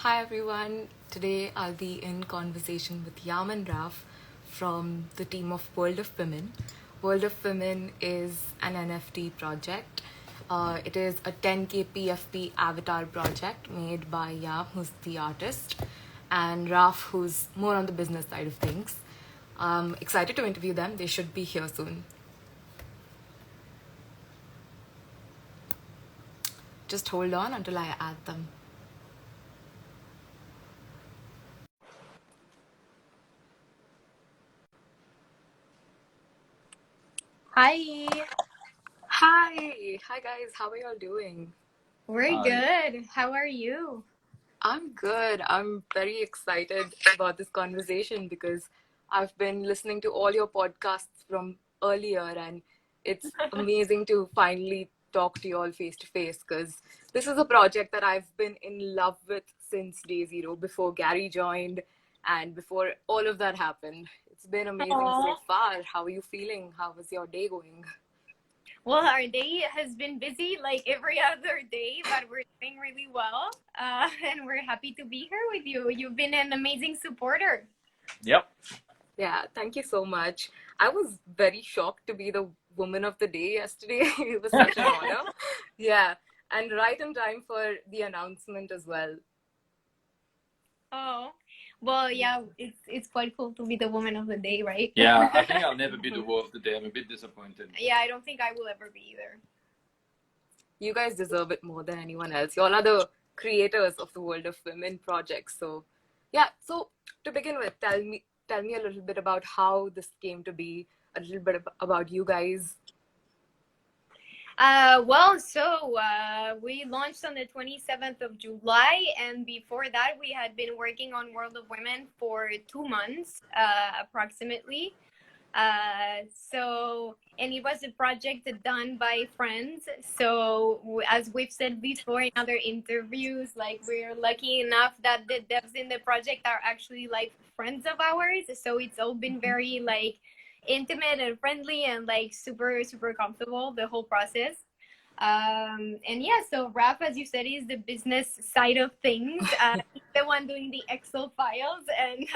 Hi everyone. Today I'll be in conversation with Yam and Raph from the team of World of Women. World of Women is an NFT project. It is a 10K PFP avatar project made by Yam, who's the artist, and Raph, who's more on the business side of things. I'm excited to interview them. They should be here soon. Just hold on until I add them. Hi. Hi guys. How are y'all doing? We're good. How are you? I'm good. I'm very excited about this conversation because I've been listening to all your podcasts from earlier, and it's amazing to finally talk to you all face to face because this is a project that I've been in love with since day zero, before Gary joined and before all of that happened. It's been amazing so far. How are you feeling? How was your day going? Well, our day has been busy like every other day, but we're doing really well. And we're happy to be here with you. You've been an amazing supporter. Yep. Yeah, thank you so much. I was very shocked to be the woman of the day yesterday. It was such an honor. Yeah, and right in time for the announcement as well. Oh, well, yeah, it's quite cool to be the woman of the day, right? Yeah, I think I'll never be the word of the day. I'm a bit disappointed. Yeah, I don't think I will ever be either. You guys deserve it more than anyone else. You all are the creators of the World of Women project. So, yeah. So to begin with, tell me a little bit about how this came to be. A little bit about you guys. We launched on the 27th of July, and before that, we had been working on World of Women for 2 months, approximately. And it was a project done by friends. So as we've said before in other interviews, like, we're lucky enough that the devs in the project are actually like friends of ours. So it's all been very like intimate and friendly and like super comfortable, the whole process. And yeah, so Raph, as you said, is the business side of things. He's the one doing the Excel files and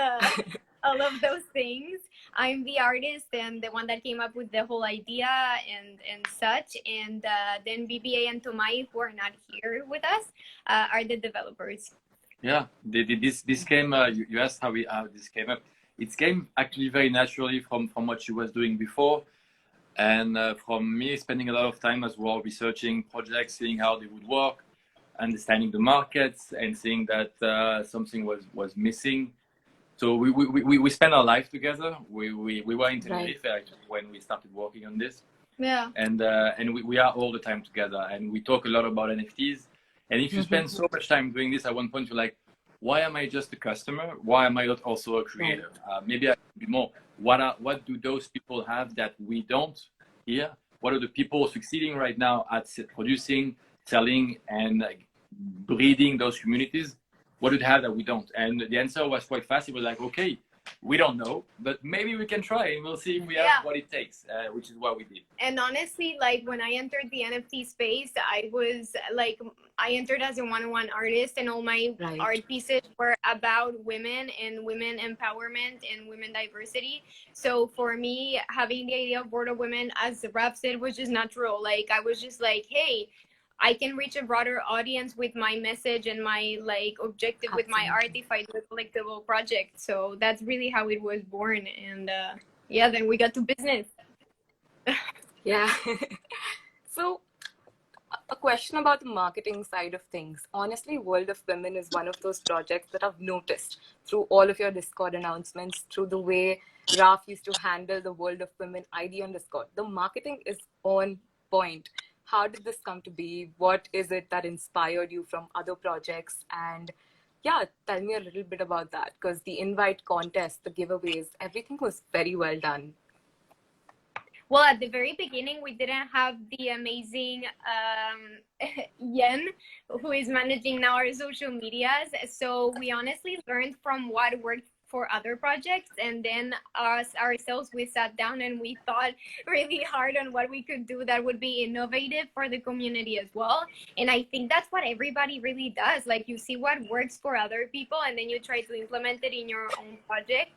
all of those things. I'm the artist and the one that came up with the whole idea and such. And then BBA and Tomai, who are not here with us, are the developers. Yeah, this came. You asked how this came up. It came actually very naturally from what she was doing before, and from me spending a lot of time as well researching projects, seeing how they would work, understanding the markets, and seeing that something was missing. So we spent our life together. We were in Tenerife when we started working on this. Yeah. And we are all the time together, and we talk a lot about NFTs. And if you spend so much time doing this, at one point you're like, why am I just a customer? Why am I not also a creator? Maybe I should be more. What do those people have that we don't here? What are the people succeeding right now at producing, selling, and breeding those communities? What do they have that we don't? And the answer was quite fast. It was like, okay, we don't know, but maybe we can try and we'll see if we have what it takes, which is what we did. And honestly, like, when I entered the NFT space, I entered as a one-on-one artist, and all my art pieces were about women and women empowerment and women diversity. So for me, having the idea of World of Women, as Raph said, was just natural. Like, I was just like, hey, I can reach a broader audience with my message and my like objective with my art if I do a collectible project. So that's really how it was born. And yeah, then we got to business. Yeah. So a question about the marketing side of things. Honestly, World of Women is one of those projects that I've noticed through all of your Discord announcements, through the way Raph used to handle the World of Women ID on Discord. The marketing is on point. How did this come to be? What is it that inspired you from other projects? And yeah, tell me a little bit about that, because the invite contest, the giveaways, everything was very well done. Well, at the very beginning, we didn't have the amazing Yen, who is managing now our social medias. So we honestly learned from what worked for other projects, and then us ourselves, we sat down and we thought really hard on what we could do that would be innovative for the community as well. And I think that's what everybody really does. Like, you see what works for other people and then you try to implement it in your own project.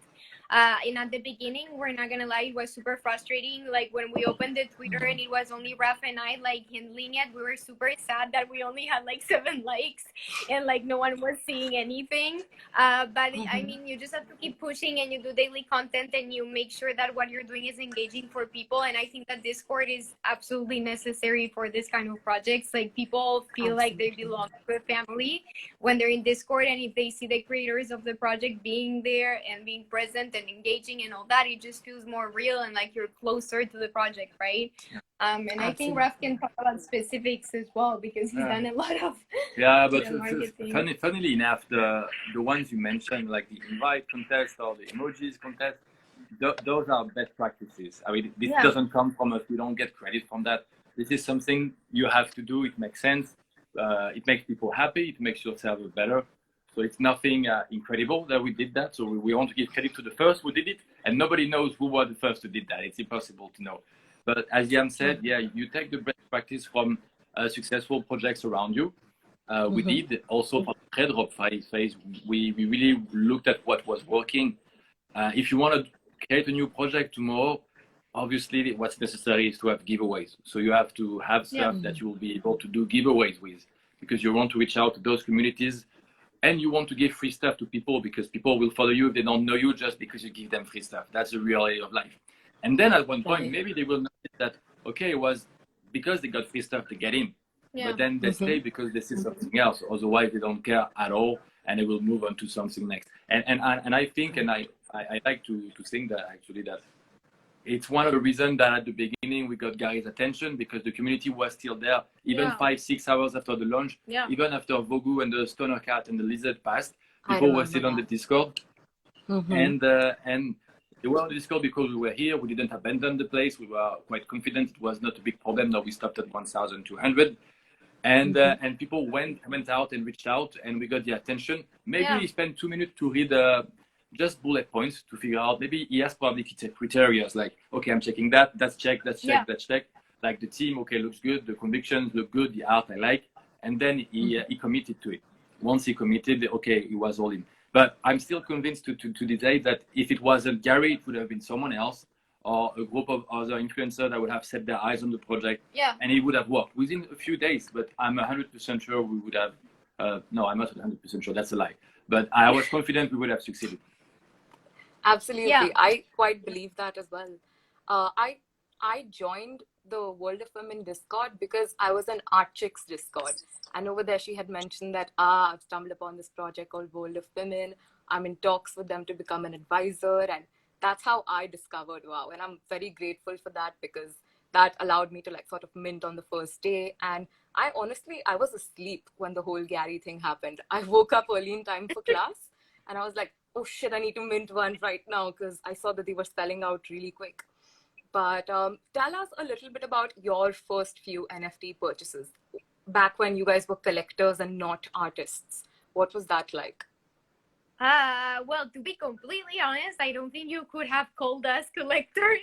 And at the beginning, we're not gonna lie, it was super frustrating. Like, when we opened the Twitter and it was only Raph and I like handling it, we were super sad that we only had like 7 likes and like no one was seeing anything. But I mean, you just have to keep pushing, and you do daily content, and you make sure that what you're doing is engaging for people. And I think that Discord is absolutely necessary for this kind of projects. Like, people feel like they belong to a family when they're in Discord, and if they see the creators of the project being there and being present and engaging and all that, it just feels more real and like you're closer to the project, right? And Absolutely. I think Raph can talk about specifics as well, because he's done a lot of but marketing. funnily enough, the ones you mentioned, like the invite contest or the emojis contest, those are best practices. I mean, this doesn't come from us. We don't get credit from that. This is something you have to do. It makes sense. It makes people happy. It makes yourself better. So it's nothing incredible that we did that. So we want to give credit to the first who did it, and nobody knows who was the first who did that. It's impossible to know. But as Yam said, you take the best practice from successful projects around you. We did also for the drop phase. We really looked at what was working. If you want to create a new project tomorrow, obviously what's necessary is to have giveaways. So you have to have stuff that you will be able to do giveaways with, because you want to reach out to those communities. And you want to give free stuff to people, because people will follow you if they don't know you just because you give them free stuff. That's the reality of life. And then at one point, maybe they will notice that, okay, it was because they got free stuff to get in. But then they stay because they see something else. Otherwise, they don't care at all, and they will move on to something next. And I think, and I like to think that actually that it's one of the reasons that at the beginning we got Gary's attention, because the community was still there, even 5-6 hours after the launch, even after Vogu and the Stoner Cat and the Lizard passed, people were still on the Discord. And they were on the Discord because we were here. We didn't abandon the place. We were quite confident it was not a big problem. Now we stopped at 1,200. And people went out and reached out, and we got the attention. Maybe he spent 2 minutes to read just bullet points to figure out. Maybe he has probably criteria like, okay, I'm checking that. That's check. That's check. That's check. Like the team, okay, looks good. The convictions look good. The art I like. And then he committed to it. Once he committed, okay, he was all in. But I'm still convinced to this day that if it wasn't Gary, it would have been someone else, or a group of other influencers that would have set their eyes on the project, and it would have worked within a few days. But I'm 100% sure we would have. No, I'm not 100% sure. That's a lie. But I was confident we would have succeeded. Absolutely, I quite believe that as well. I joined the World of Women Discord because I was in Art Chicks Discord, and over there she had mentioned that I've stumbled upon this project called World of Women. I'm in talks with them to become an advisor, and that's how I discovered WoW. And I'm very grateful for that, because that allowed me to like sort of mint on the first day. And I was asleep when the whole Gary thing happened. I woke up early in time for class, and I was like, oh shit, I need to mint one right now, because I saw that they were spelling out really quick. But tell us a little bit about your first few NFT purchases back when you guys were collectors and not artists. What was that like? Well, to be completely honest, I don't think you could have called us collectors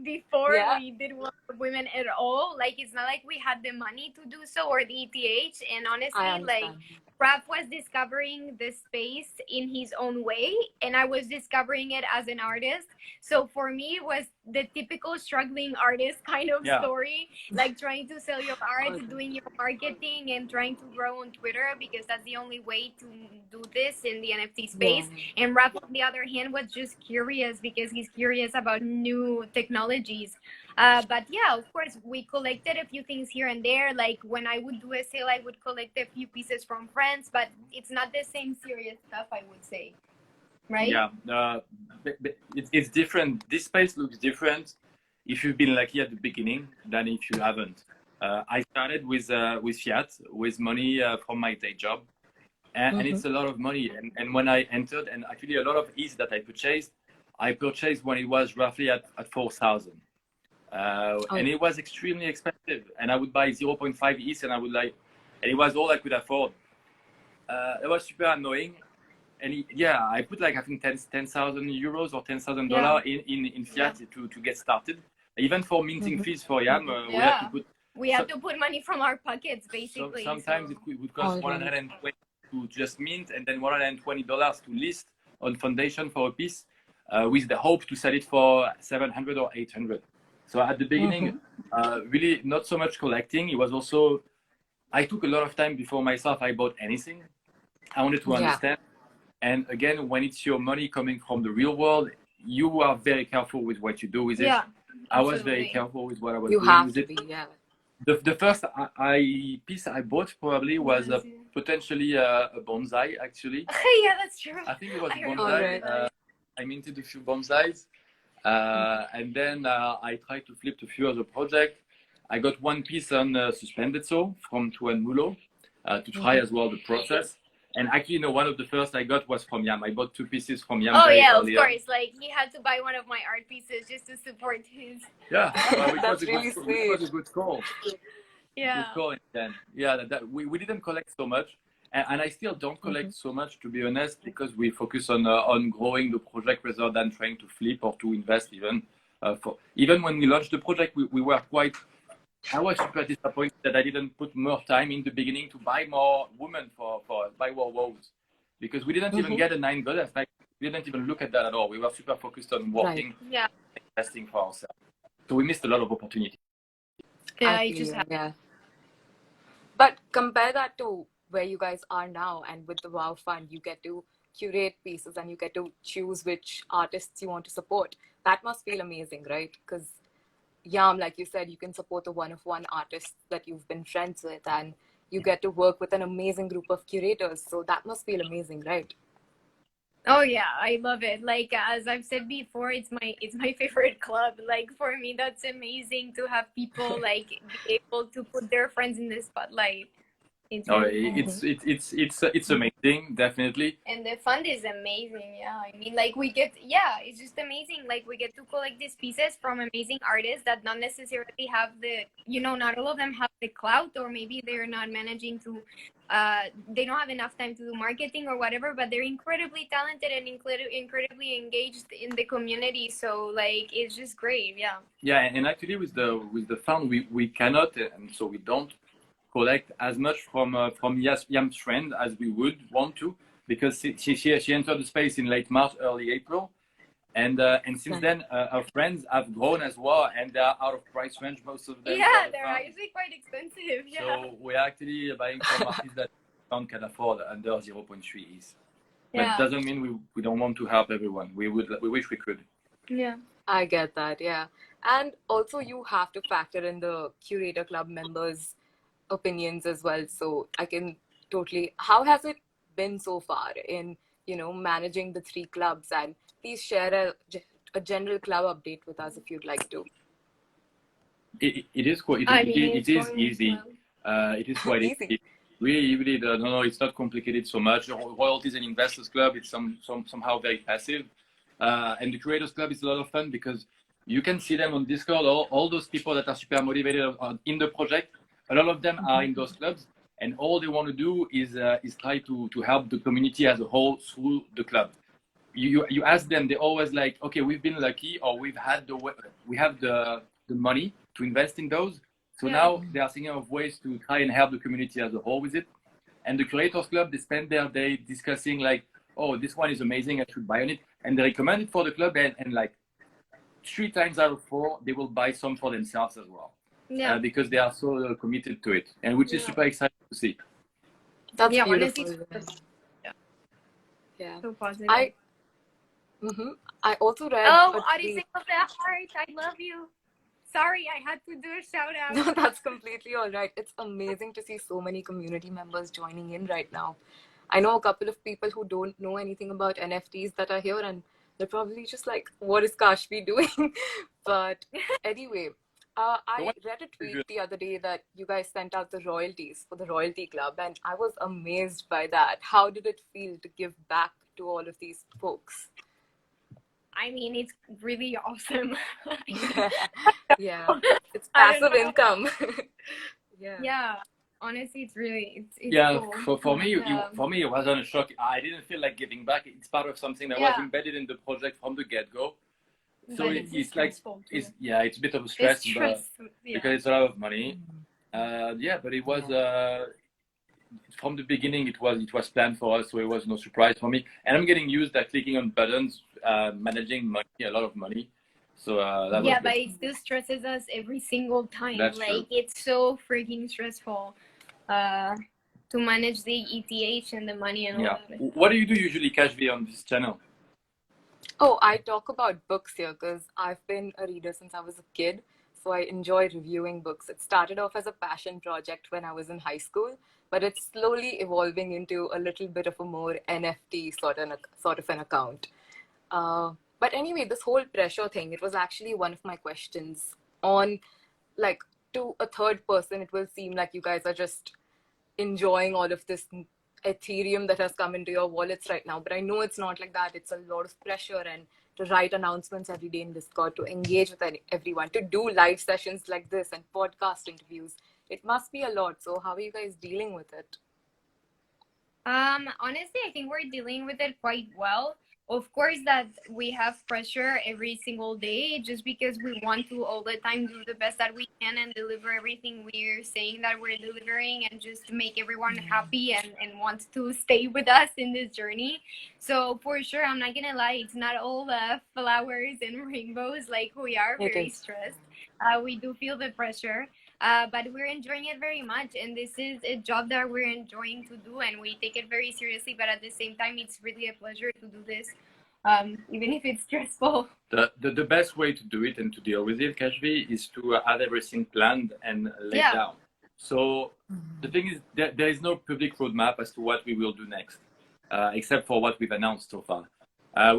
before we did World of Women at all. Like, it's not like we had the money to do so, or the ETH. And honestly, like, Raph was discovering the space in his own way, and I was discovering it as an artist. So for me, it was the typical struggling artist kind of story, like trying to sell your art, doing your marketing, and trying to grow on Twitter, because that's the only way to do this in the NFT space. And Raph, on the other hand, was just curious, because he's curious about new technologies. But yeah, of course, we collected a few things here and there. Like, when I would do a sale, I would collect a few pieces from friends, but it's not the same serious stuff, I would say. Right? Yeah, it's different. This space looks different if you've been lucky at the beginning than if you haven't. I started with fiat, with money from my day job, and it's a lot of money. And when I entered, and actually a lot of ETH that I purchased when it was roughly at 4,000. And it was extremely expensive, and I would buy 0.5 ETH, and it was all I could afford. It was super annoying, I put like I think 10,000 euros or $10,000 in fiat to get started. Even for minting fees for Yam, we have to put money from our pockets basically. Sometimes it would cost 120 to just mint, and then $120 to list on Foundation for a piece, with the hope to sell it for 700 or 800. So at the beginning, really not so much collecting. It was also, I took a lot of time before myself I bought anything. I wanted to understand. And again, when it's your money coming from the real world, you are very careful with what you do with it. Yeah, I was very careful with what I was doing with it. The first piece I bought probably was potentially a bonsai, actually. Yeah, that's true. I think it was a bonsai. I minted a few bonsais. And then I tried to flip a few other projects. I got one piece on suspended saw from Tuan Mulo to try as well the process. And actually, one of the first I got was from Yam. I bought 2 pieces from Yam. Oh yeah, earlier. Of course. Like he had to buy one of my art pieces just to support his. Yeah, well, it was a good call. Yeah. Good call. Then we didn't collect so much, and I still don't collect so much, to be honest, because we focus on growing the project rather than trying to flip or to invest even. Even when we launched the project, we were quite. I was super disappointed that I didn't put more time in the beginning to buy more women for buy more wows, because we didn't even get a $9. Like, we didn't even look at that at all. We were super focused on working, and investing for ourselves. So we missed a lot of opportunities. Yeah, But compare that to where you guys are now, and with the WOW Fund, you get to curate pieces and you get to choose which artists you want to support. That must feel amazing, right? Because Yam, like you said, you can support the one-of-one artists that you've been friends with, and you get to work with an amazing group of curators. So that must feel amazing, right? Oh yeah, I love it. Like as I've said before, it's my favorite club. Like for me, that's amazing to have people like be able to put their friends in the spotlight. It's amazing, definitely. And the fund is amazing. Yeah, I mean, like it's just amazing. Like we get to collect these pieces from amazing artists that not necessarily have not all of them have the clout, or maybe they're not managing to, they don't have enough time to do marketing or whatever, but they're incredibly talented and incredibly engaged in the community. So like, it's just great. Yeah. Yeah, and actually with the fund, we cannot, and so we don't collect as much from Yam's friend as we would want to, because she entered the space in late March, early April, and since then our friends have grown as well, and they are out of price range, most of them. Yeah, they're actually quite expensive. Yeah. So we're actually buying from artists that fund can afford under 0.3 ETH. But it doesn't mean we don't want to help everyone. We wish we could. Yeah. I get that. Yeah, and also you have to factor in the curator club members' opinions as well. So I can totally. How has it been so far in managing the 3 clubs? And please share a general club update with us if you'd like to. It is quite. It is easy. It is quite easy. Really, no, it's not complicated so much. Royalties and Investors Club, it's somehow very passive, and the Creators Club is a lot of fun because you can see them on Discord. All those people that are super motivated in the project. A lot of them are in those clubs, and all they want to do is try to help the community as a whole through the club. You ask them, they're always like, okay, we've been lucky, or we have the money to invest in those. So now they are thinking of ways to try and help the community as a whole with it. And the Creators Club, they spend their day discussing like, oh, this one is amazing, I should buy on it, and they recommend it for the club, and like 3 times out of 4, they will buy some for themselves as well. Yeah. Because they are so committed to it, and which is super exciting to see. That's beautiful. Honestly, yeah. So positive. I also read. Odyssey of the Heart, I love you. Sorry, I had to do a shout out. No, that's completely all right. It's amazing to see so many community members joining in right now. I know a couple of people who don't know anything about NFTs that are here, and they're probably just like, what is Kashvi doing? But anyway, I read a tweet the other day that you guys sent out the royalties for the Royalty Club, and I was amazed by that. How did it feel to give back to all of these folks? I mean, it's really awesome. Yeah, it's passive income. Yeah. Honestly, it's Yeah, cool. for me, it wasn't a shock. I didn't feel like giving back. It's part of something that was Yeah, embedded in the project from the get-go. So but it's it's like, stressful too. it's a bit of a It's stress, but stressful. because Yeah. it's a lot of money. Yeah, but it was from the beginning. It was planned for us, so it was no surprise for me. And I'm getting used at clicking on buttons, managing money, a lot of money. So that was Yeah, but good. it still stresses us every single time. That's Like true. it's so freaking stressful uh to manage the ETH and the money and all Yeah. that. What do you do usually, Kashvi, on this channel? Oh, I talk about books here because I've been a reader since I was a kid. So I enjoy reviewing books. It started off as a passion project when I was in high school, but it's slowly evolving into a little bit of a more NFT sort of an account. Uh, but anyway, this whole pressure thing, it was actually one of my questions on, like, to a third person, it will seem like you guys are just enjoying all of this Ethereum that has come into your wallets right now. But I know it's not like that. It's a lot of pressure and to write announcements every day in Discord, to engage with everyone, to do live sessions like this and podcast interviews. It must be a lot. So how are you guys dealing with it? Honestly, I think we're dealing with it quite well. Of course, that we have pressure every single day just because we want to all the time do the best that we can and deliver everything we're saying that we're delivering and just to make everyone happy and want to stay with us in this journey. So for sure, I'm not gonna lie, it's not all flowers and rainbows. Like we are It very is. stressed. We do feel the pressure, but we're enjoying it very much, and this is a job that we're enjoying to do, and we take it very seriously, but at the same time it's really a pleasure to do this, even if it's stressful. The best way to do it and to deal with it, Kashvi, is to have everything planned and laid Yeah. down. So the thing is, there is no public roadmap as to what we will do next, except for what we've announced so far.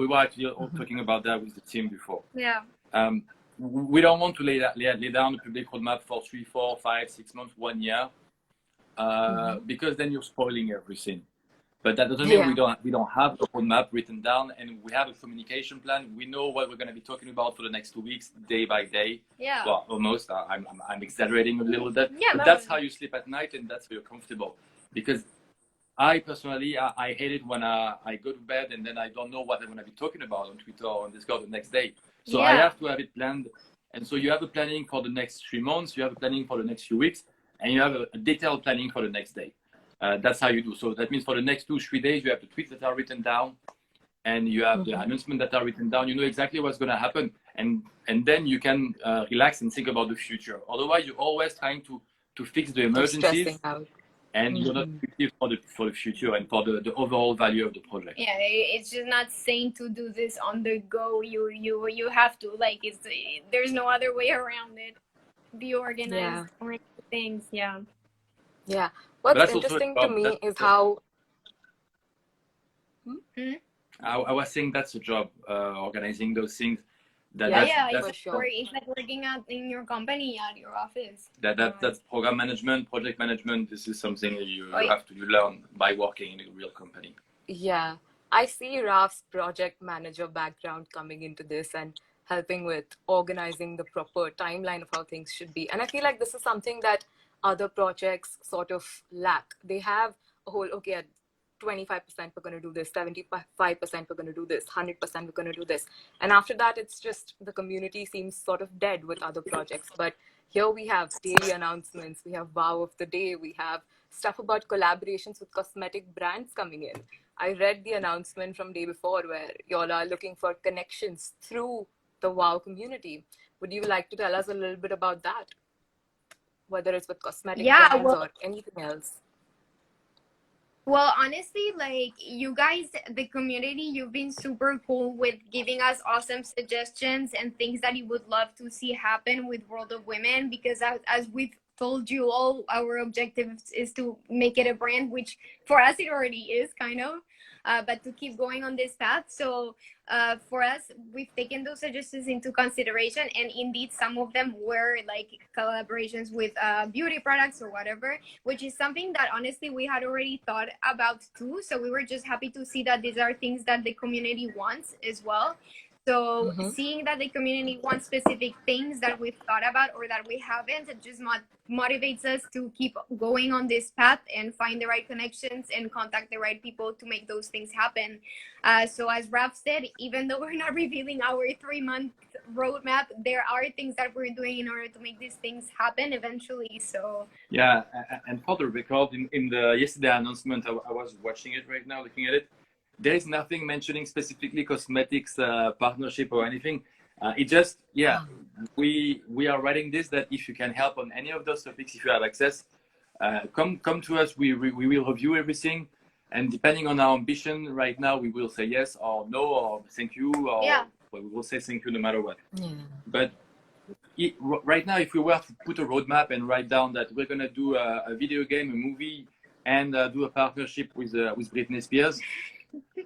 We were actually all talking about that with the team before. Yeah. We don't want to lay down a public roadmap for 3, 4, 5, 6 months, 1 year, because then you're spoiling everything. But that doesn't mean Yeah. we don't have a roadmap written down, and we have a communication plan. We know what we're going to be talking about for the next 2 weeks, day by day. Yeah. Well, almost. I'm exaggerating a little bit, Yeah, but no. that's how you sleep at night, and that's how you're comfortable. Because I personally, I hate it when I go to bed and then I don't know what I'm going to be talking about on Twitter or on Discord the next day. So I have to have it planned. And so you have a planning for the next 3 months, you have a planning for the next few weeks, and you have a detailed planning for the next day. That's how you do. So that means for the next 2, 3 days, you have the tweets that are written down, and you have the announcement that are written down. You know exactly what's going to happen, and then you can relax and think about the future. Otherwise, you're always trying to fix the You're stressing emergencies, out. and you're not effective for the future and for the overall value of the project. Yeah, it's just not saying to do this on the go. You have to, like, there's no other way around it. Be organized, organize things. Yeah. Yeah. But What's that's also a interesting to job. me is how. I was saying that's a job, organizing those things. Yeah, That's it's sure. it's like working in your company, at your office. that's program management, project management. This is something you Oh, yeah. have to learn by working in a real company. Yeah. I see Raf's project manager background coming into this and helping with organizing the proper timeline of how things should be. And I feel like this is something that other projects sort of lack. They have a whole, okay, at 25% we're going to do this, 75% we're going to do this, 100% we're going to do this. And after that, it's just the community seems sort of dead with other projects. But here we have daily announcements, we have wow of the day, we have stuff about collaborations with cosmetic brands coming in. I read the announcement from day before where y'all are looking for connections through the WoW community. Would you like to tell us a little bit about that? Whether it's with cosmetic brands or anything else? Well, honestly, like, you guys, the community, you've been super cool with giving us awesome suggestions and things that you would love to see happen with World of Women, because as we've told you all, our objective is to make it a brand, which for us it already is kind of, but to keep going on this path. So for us, we've taken those suggestions into consideration, and indeed some of them were like collaborations with beauty products or whatever, which is something that honestly we had already thought about too. So we were just happy to see that these are things that the community wants as well. So seeing that the community wants specific things that we've thought about or that we haven't, it just motivates us to keep going on this path and find the right connections and contact the right people to make those things happen. So as Raph said, even though we're not revealing our 3-month roadmap, there are things that we're doing in order to make these things happen eventually. So yeah, and for the record, in the yesterday announcement, I was watching it right now, looking at it. There is nothing mentioning specifically cosmetics partnership or anything. It just, yeah, we are writing this that if you can help on any of those topics, if you have access, come to us. We will review everything, and depending on our ambition, right now we will say yes or no or thank you, or we will say thank you no matter what. But right now, if we were to put a roadmap and write down that we're gonna do a video game, a movie, and do a partnership with Britney Spears,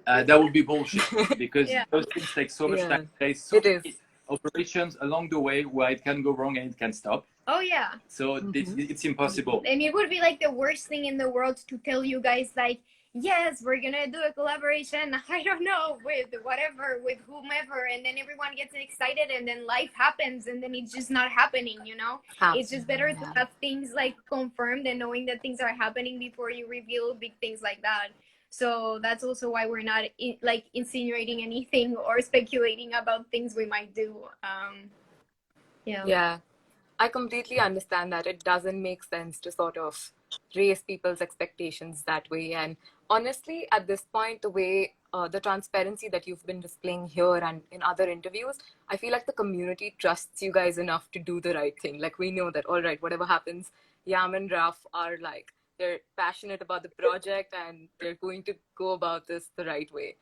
that would be bullshit, because those things take so much time. There's so many operations along the way where it can go wrong and it can stop. Oh yeah. So it's impossible. And it would be like the worst thing in the world to tell you guys like, yes, we're gonna do a collaboration, I don't know, with whatever, with whomever, and then everyone gets excited and then life happens and then it's just not happening, you know? It's just better to have things like confirmed and knowing that things are happening before you reveal big things like that. So that's also why we're not like insinuating anything or speculating about things we might do. Yeah, I completely understand that. It doesn't make sense to sort of raise people's expectations that way. And honestly, at this point, the way the transparency that you've been displaying here and in other interviews, I feel like the community trusts you guys enough to do the right thing. Like, we know that, all right, whatever happens, Yam and Raph are like, they're passionate about the project and they're going to go about this the right way.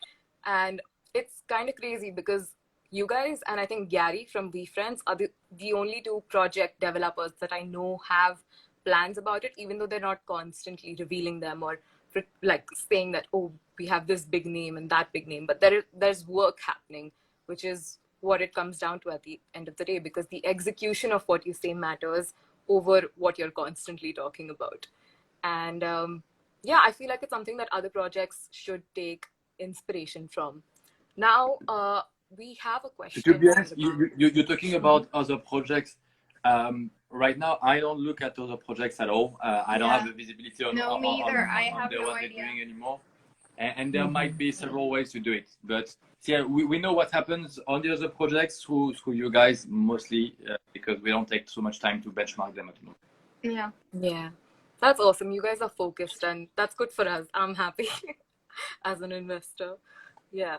And it's kind of crazy because you guys, and I think Gary from VFriends, are the only two project developers that I know have plans about it, even though they're not constantly revealing them or like saying that, oh, we have this big name and that big name. But there's work happening, which is what it comes down to at the end of the day, because the execution of what you say matters over what you're constantly talking about. And yeah, I feel like it's something that other projects should take inspiration from. Now, we have a question. To be honest, you're talking about other projects. Right now, I don't look at other projects at all. I don't have the visibility on, no, me either. I have no what idea. they're doing anymore. And there might be several ways to do it. But yeah, we know what happens on the other projects through you guys mostly, because we don't take so much time to benchmark them at the moment. Yeah. That's awesome. You guys are focused, and that's good for us. I'm happy as an investor. Yeah.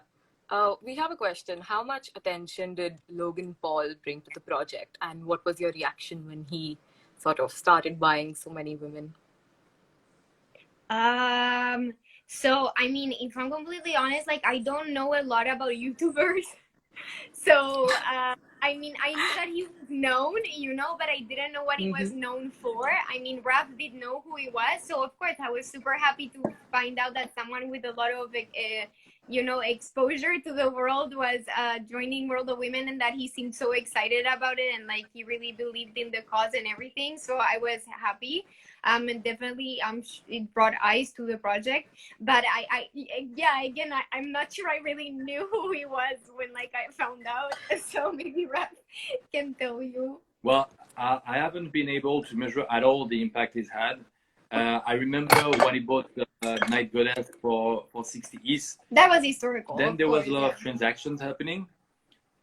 We have a question. How much attention did Logan Paul bring to the project, and what was your reaction when he sort of started buying so many women? So, I mean, if I'm completely honest, like, I don't know a lot about YouTubers. So, I mean, I knew that he was known, you know, but I didn't know what he was known for. I mean, Raph did know who he was. So, of course, I was super happy to find out that someone with a lot of, you know, exposure to the world was joining World of Women, and that he seemed so excited about it and, like, he really believed in the cause and everything. So, I was happy. And definitely it brought eyes to the project, but I'm not sure I really knew who he was when like I found out, so maybe Raph can tell you. Well, I haven't been able to measure at all the impact he's had. I remember when he bought Night Goddess for 60 ETH. That was historical. Then there was a lot of transactions happening.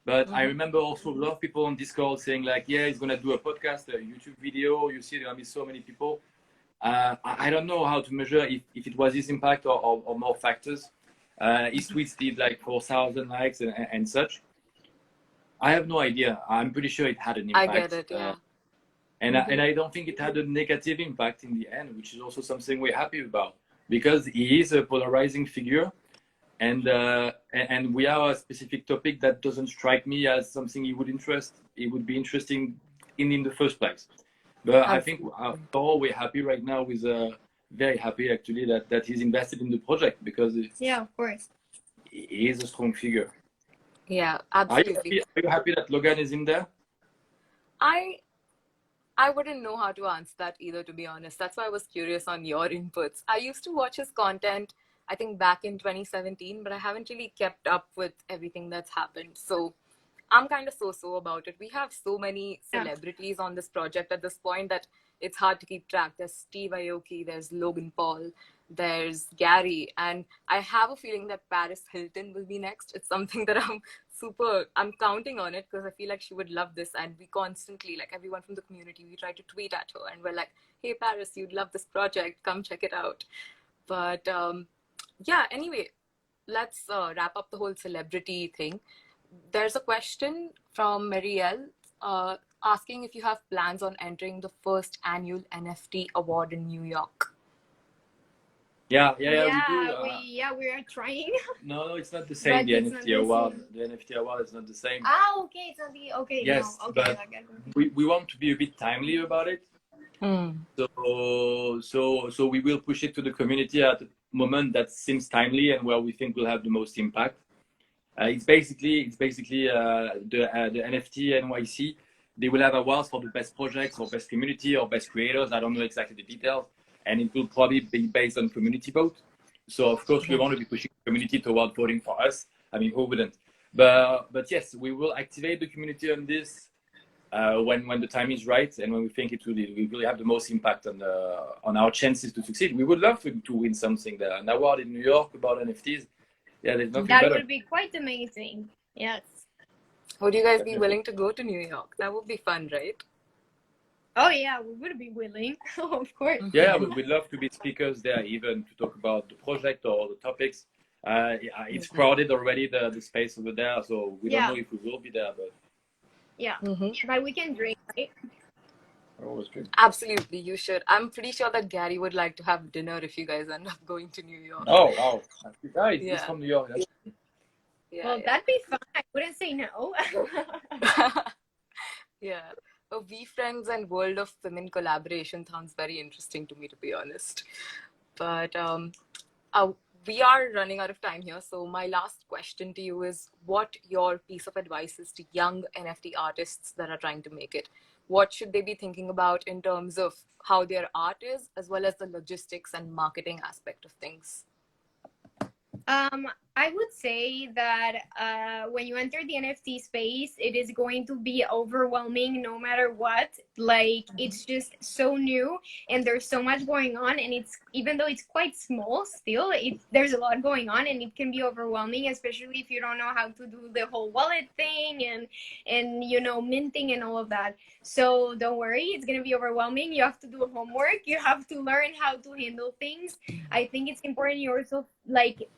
But I remember also a lot of people on Discord saying like, yeah, he's going to do a podcast, a YouTube video. You see, there are going to be so many people. I don't know how to measure if it was his impact or more factors. His tweets did like 4,000 likes and such. I have no idea. I'm pretty sure it had an impact. I get it, yeah. And I don't think it had a negative impact in the end, which is also something we're happy about, because he is a polarizing figure. And we have a specific topic that doesn't strike me as something he would be interesting in the first place. But I think overall we're happy right now with very happy actually that he's invested in the project, because of course he is a strong figure. Yeah, absolutely. Are you happy that Logan is in there? I wouldn't know how to answer that either, to be honest. That's why I was curious on your inputs. I used to watch his content I think, back in 2017, but I haven't really kept up with everything that's happened. So I'm kind of so about it. We have so many celebrities on this project at this point that it's hard to keep track. There's Steve Aoki, there's Logan Paul, there's Gary, and I have a feeling that Paris Hilton will be next. It's something that I'm counting on it because I feel like she would love this. And we constantly, like everyone from the community, we try to tweet at her and we're like, hey, Paris, you'd love this project. Come check it out. But yeah, anyway, let's wrap up the whole celebrity thing. There's a question from Marielle asking if you have plans on entering the first annual NFT award in New York. Yeah, we do. We are trying. No, it's not the same. The NFT award. The NFT award is not the same. Okay, it's not the okay. Yes, no, okay, but we want to be a bit timely about it. So we will push it to the community at a moment that seems timely and where we think will have the most impact. It's basically the NFT NYC. They will have awards for the best projects or best community or best creators. I don't know exactly the details, and it will probably be based on community vote. So of course we want to be pushing the community toward voting for us. I mean, who wouldn't? But yes, we will activate the community on this when the time is right and when we think it will really have the most impact on our chances to succeed. We would love to win something there, an award in New York about NFTs. Yeah, there's nothing better. That would be quite amazing. Yes. Would you guys be willing to go to New York? That would be fun, right? Oh yeah, we would be willing. Of course. Yeah, we'd love to be speakers there, even to talk about the project or the topics. It's crowded already, the space over there, so we don't know if we will be there, but yeah, but we can drink, right? Always drink. Absolutely, you should. I'm pretty sure that Gary would like to have dinner if you guys end up going to New York. Oh, wow. He's from New York. Well, that'd be fun. I wouldn't say no. Yeah. A We Friends and World of Women collaboration sounds very interesting to me, to be honest. But we are running out of time here. So my last question to you is what your piece of advice is to young NFT artists that are trying to make it. What should they be thinking about in terms of how their art is, as well as the logistics and marketing aspect of things? I would say that when you enter the NFT space, it is going to be overwhelming no matter what. Like, it's just so new and there's so much going on, and it's, even though it's quite small still, there's a lot going on, and it can be overwhelming, especially if you don't know how to do the whole wallet thing and you know, minting and all of that. So don't worry, it's going to be overwhelming. You have to do homework. You have to learn how to handle things. I think it's important you also like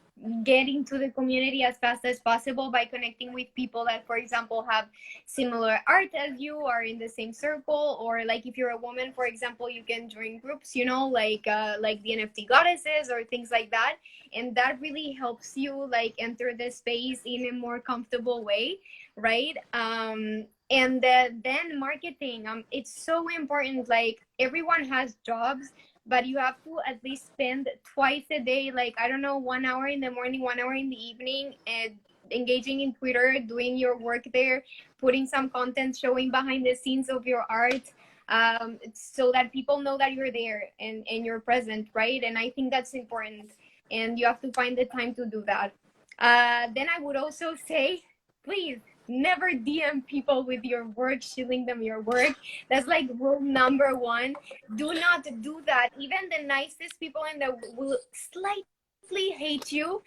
get into the community as fast as possible by connecting with people that, for example, have similar art as you, are in the same circle, or like if you're a woman, for example, you can join groups, you know, like the NFT goddesses or things like that, and that really helps you like enter the space in a more comfortable way, right? And then marketing, it's so important. Like, everyone has jobs, but you have to at least spend twice a day, like, I don't know, 1 hour in the morning, 1 hour in the evening, and engaging in Twitter, doing your work there, putting some content, showing behind the scenes of your art, so that people know that you're there and you're present, right? And I think that's important, and you have to find the time to do that. Then I would also say, please, never DM people with your work, shilling them your work. That's like rule number one. Do not do that. Even the nicest people in the will slightly hate you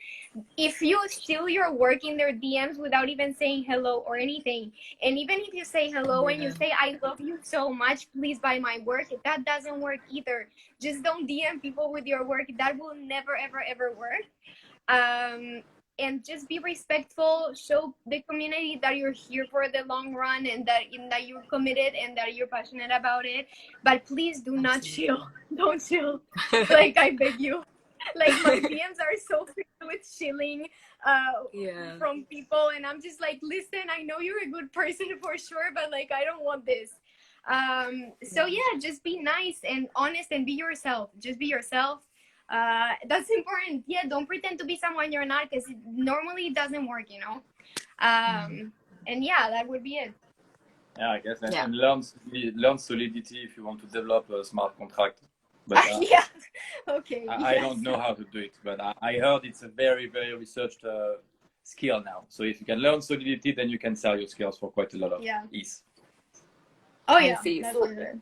if you steal your work in their DMs without even saying hello or anything. And even if you say hello and you say, I love you so much, please buy my work, that doesn't work either. Just don't DM people with your work. That will never, ever, ever work. And just be respectful, show the community that you're here for the long run, and that you're committed and that you're passionate about it. But please do not chill. Don't chill. Like, I beg you. Like, my DMs are so filled with chilling from people, and I'm just like, listen, I know you're a good person for sure, but like, I don't want this. So yeah, just be nice and honest and be yourself. Just be yourself. That's important. Yeah, don't pretend to be someone you're not, because normally it doesn't work, you know. And yeah, that would be it. Yeah, I guess. And learn solidity if you want to develop a smart contract. but Yeah. Okay. I don't know how to do it. But I heard it's a very, very researched skill now. So if you can learn Solidity, then you can sell your skills for quite a lot of ease. Oh I yeah, see. that's So for sure.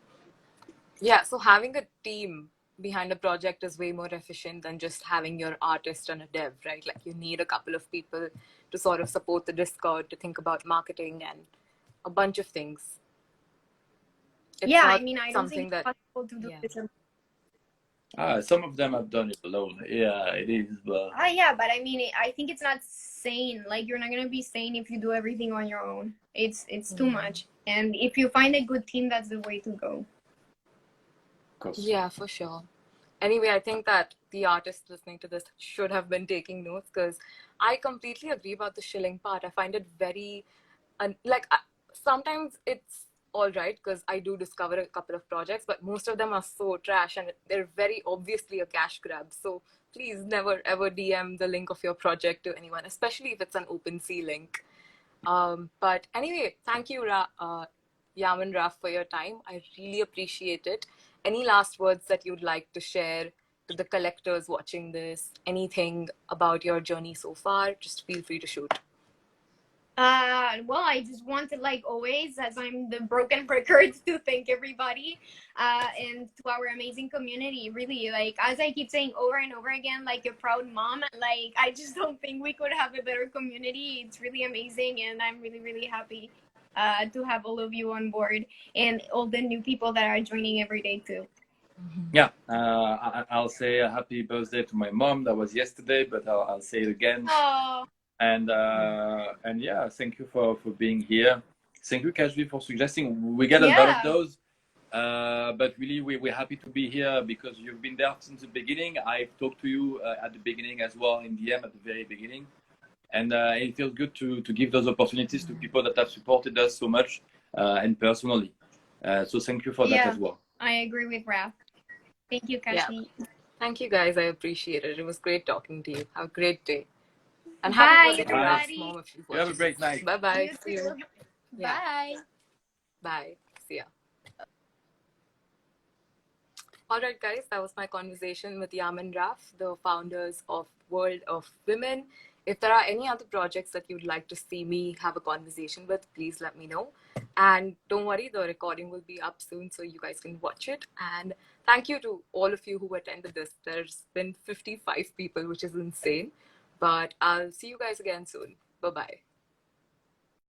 yeah, so having a team behind a project is way more efficient than just having your artist and a dev, right? Like you need a couple of people to sort of support the Discord, to think about marketing and a bunch of things. It's Yeah, I not mean, I don't think something it's that, possible to do yeah. this. Some of them have done it alone. Yeah, it is. But Yeah, but I mean, I think it's not sane. Like you're not gonna be sane if you do everything on your own. It's too much. And if you find a good team, that's the way to go. of course. Yeah, for sure. Anyway, I think that the artists listening to this should have been taking notes because I completely agree about the shilling part. I find it very, sometimes it's all right because I do discover a couple of projects, but most of them are so trash and they're very obviously a cash grab. So please never ever DM the link of your project to anyone, especially if it's an OpenSea link. But anyway, thank you, Yam and Raph, for your time. I really appreciate it. Any last words that you'd like to share to the collectors watching this? Anything about your journey so far? Just feel free to shoot. Well, I just wanted, like always, as I'm the broken record, to thank everybody, and to our amazing community. Really, like as I keep saying over and over again, like a proud mom. Like I just don't think we could have a better community. It's really amazing, and I'm really, really happy to have all of you on board and all the new people that are joining every day too. Yeah, I'll say a happy birthday to my mom. That was yesterday, but I'll say it again. Oh. And yeah, thank you for being here. Thank you, Kashvi, for suggesting. We get a lot of those, but really we're happy to be here because you've been there since the beginning. I've talked to you at the beginning as well in DM at the very beginning, and it feels good to give those opportunities to people that have supported us so much and personally. So thank you for that as well. I agree with Raph. Thank you, Kashvi. Yeah. Thank you, guys. I appreciate it. It was great talking to you. Have a great day. And Bye, happy birthday to everybody. Raph, Mom, if you You have a great night. Bye-bye. You too. Yeah. Bye. Bye. See ya. All right, guys, that was my conversation with Yam and Raph, the founders of World of Women. If there are any other projects that you'd like to see me have a conversation with, please let me know. And don't worry, the recording will be up soon so you guys can watch it. And thank you to all of you who attended this. There's been 55 people, which is insane. But I'll see you guys again soon. Bye-bye.